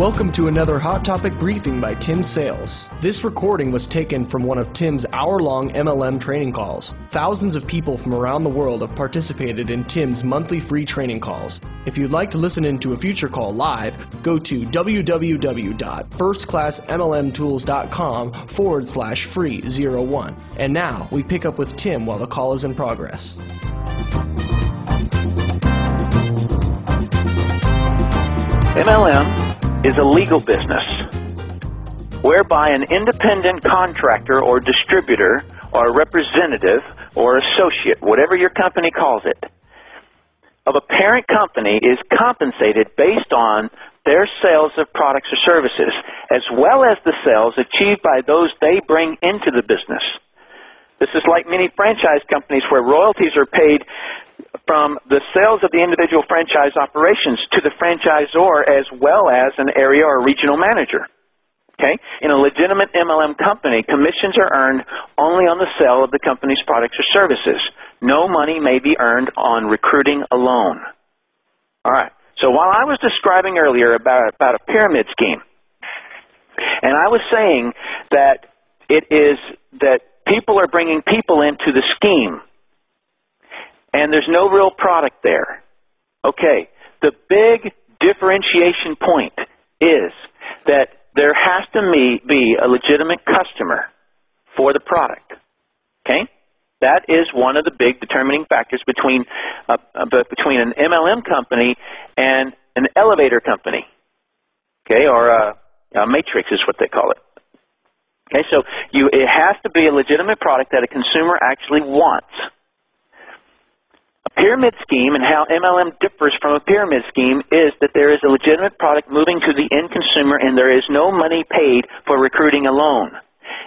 Welcome to another Hot Topic briefing by Tim Sales. This recording was taken from one of Tim's hour-long MLM training calls. Thousands of people from around the world have participated in Tim's monthly free training calls. If you'd like to listen into a future call live, go to www.firstclassmlmtools.com/free01. And now, we pick up with Tim while the call is in progress. MLM is a legal business whereby an independent contractor or distributor or representative or associate, whatever your company calls it, of a parent company is compensated based on their sales of products or services, as well as the sales achieved by those they bring into the business. This is like many franchise companies where royalties are paid from the sales of the individual franchise operations to the franchisor as well as an area or regional manager. Okay? In a legitimate MLM company, commissions are earned only on the sale of the company's products or services. No money may be earned on recruiting alone. All right. So while I was describing earlier about a pyramid scheme, and I was saying that it is that people are bringing people into the scheme, and there's no real product there. Okay, the big differentiation point is that there has to be a legitimate customer for the product. Okay, that is one of the big determining factors between an MLM company and an elevator company. Okay, or a matrix is what they call it. Okay, so it has to be a legitimate product that a consumer actually wants. A pyramid scheme and how MLM differs from a pyramid scheme is that there is a legitimate product moving to the end consumer and there is no money paid for recruiting alone.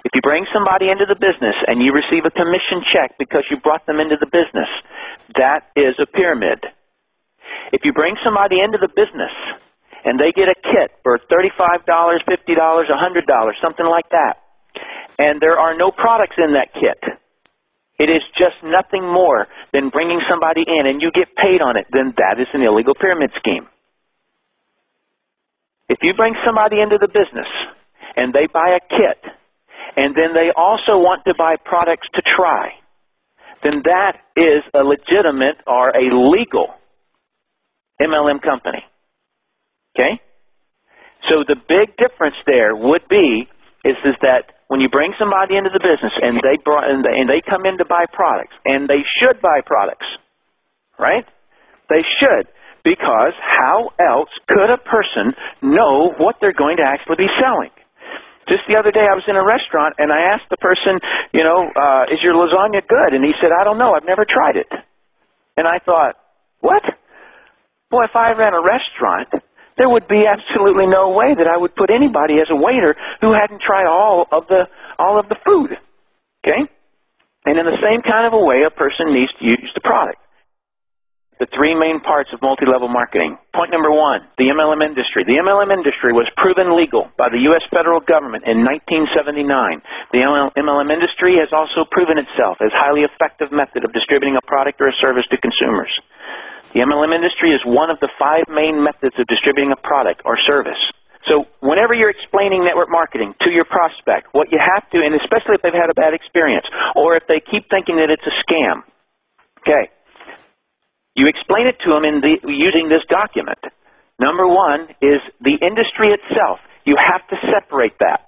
If you bring somebody into the business and you receive a commission check because you brought them into the business, that is a pyramid. If you bring somebody into the business and they get a kit for $35, $50, $100, something like that, and there are no products in that kit, it is just nothing more than bringing somebody in and you get paid on it, then that is an illegal pyramid scheme. If you bring somebody into the business and they buy a kit and then they also want to buy products to try, then that is a legitimate or a legal MLM company. Okay? So the big difference there would be is that when you bring somebody into the business and they come in to buy products, and they should buy products, right? They should, because how else could a person know what they're going to actually be selling? Just the other day I was in a restaurant and I asked the person, is your lasagna good? And he said, I don't know, I've never tried it. And I thought, what? Boy, if I ran a restaurant, there would be absolutely no way that I would put anybody as a waiter who hadn't tried all of the food. Okay? And in the same kind of a way, a person needs to use the product. The three main parts of multi-level marketing. Point number one, the MLM industry. The MLM industry was proven legal by the U.S. federal government in 1979. The MLM industry has also proven itself as a highly effective method of distributing a product or a service to consumers. The MLM industry is one of the 5 main methods of distributing a product or service. So whenever you're explaining network marketing to your prospect, what you have to, and especially if they've had a bad experience, or if they keep thinking that it's a scam, okay, you explain it to them using this document. Number one is the industry itself. You have to separate that.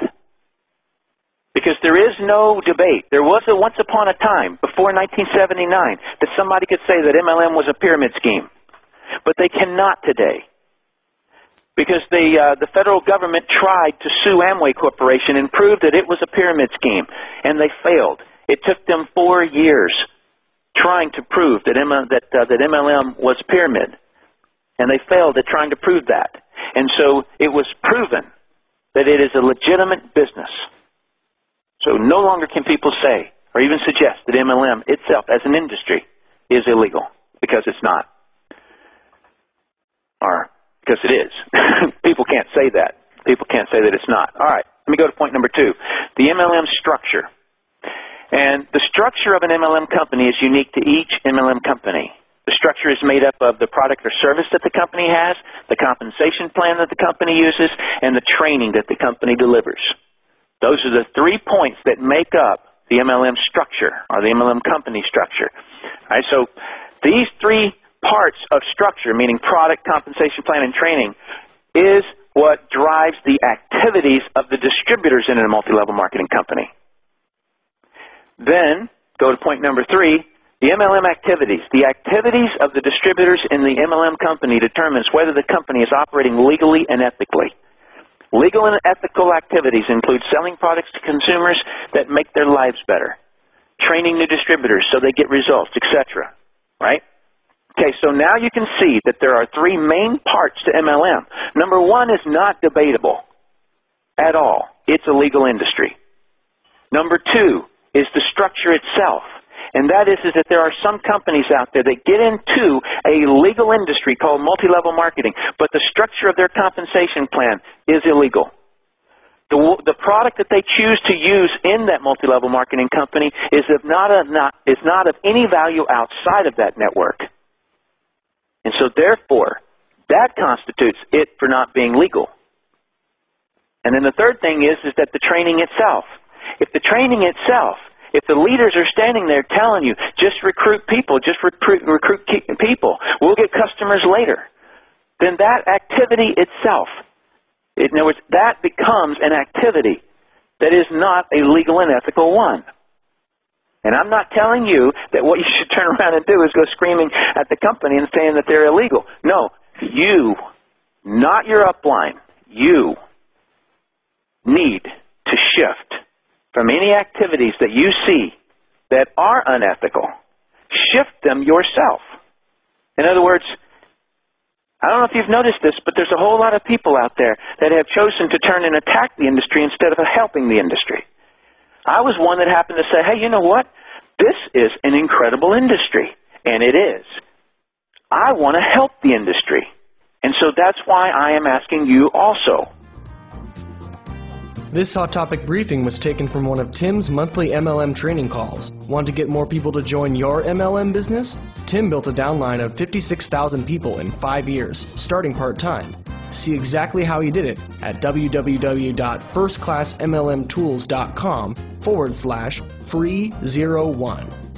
Because there is no debate. There was once upon a time, before 1979, that somebody could say that MLM was a pyramid scheme. But they cannot today. Because the federal government tried to sue Amway Corporation and prove that it was a pyramid scheme. And they failed. It took them 4 years trying to prove that MLM was pyramid. And they failed at trying to prove that. And so it was proven that it is a legitimate business. So no longer can people say or even suggest that MLM itself as an industry is illegal, because it's not. Or because it is. People can't say that. People can't say that it's not. All right, let me go to point number 2, the MLM structure. And the structure of an MLM company is unique to each MLM company. The structure is made up of the product or service that the company has, the compensation plan that the company uses, and the training that the company delivers. Those are the 3 points that make up the MLM structure, or the MLM company structure. All right, so these 3 parts of structure, meaning product, compensation plan, and training, is what drives the activities of the distributors in a multi-level marketing company. Then, go to point number 3, the MLM activities. The activities of the distributors in the MLM company determines whether the company is operating legally and ethically. Legal and ethical activities include selling products to consumers that make their lives better, training new distributors so they get results, etc. Right? Okay, so now you can see that there are 3 main parts to MLM. Number 1 is not debatable at all. It's a legal industry. Number 2 is the structure itself. And that is that there are some companies out there that get into a legal industry called multi-level marketing, but the structure of their compensation plan is illegal. The product that they choose to use in that multi-level marketing company is not of any value outside of that network. And so therefore, that constitutes it for not being legal. And then the third thing is that the training itself. If the training itself, if the leaders are standing there telling you, just recruit people, just recruit people, we'll get customers later, then that activity itself, in other words, that becomes an activity that is not a legal and ethical one. And I'm not telling you that what you should turn around and do is go screaming at the company and saying that they're illegal. No, you, not your upline, you need to shift from any activities that you see that are unethical. Shift them yourself. In other words, I don't know if you've noticed this, but there's a whole lot of people out there that have chosen to turn and attack the industry instead of helping the industry. I was one that happened to say, hey, you know what? This is an incredible industry, and it is. I want to help the industry. And so that's why I am asking you also. This hot topic briefing was taken from one of Tim's monthly MLM training calls. Want to get more people to join your MLM business? Tim built a downline of 56,000 people in 5 years, starting part-time. See exactly how he did it at www.firstclassmlmtools.com/free01.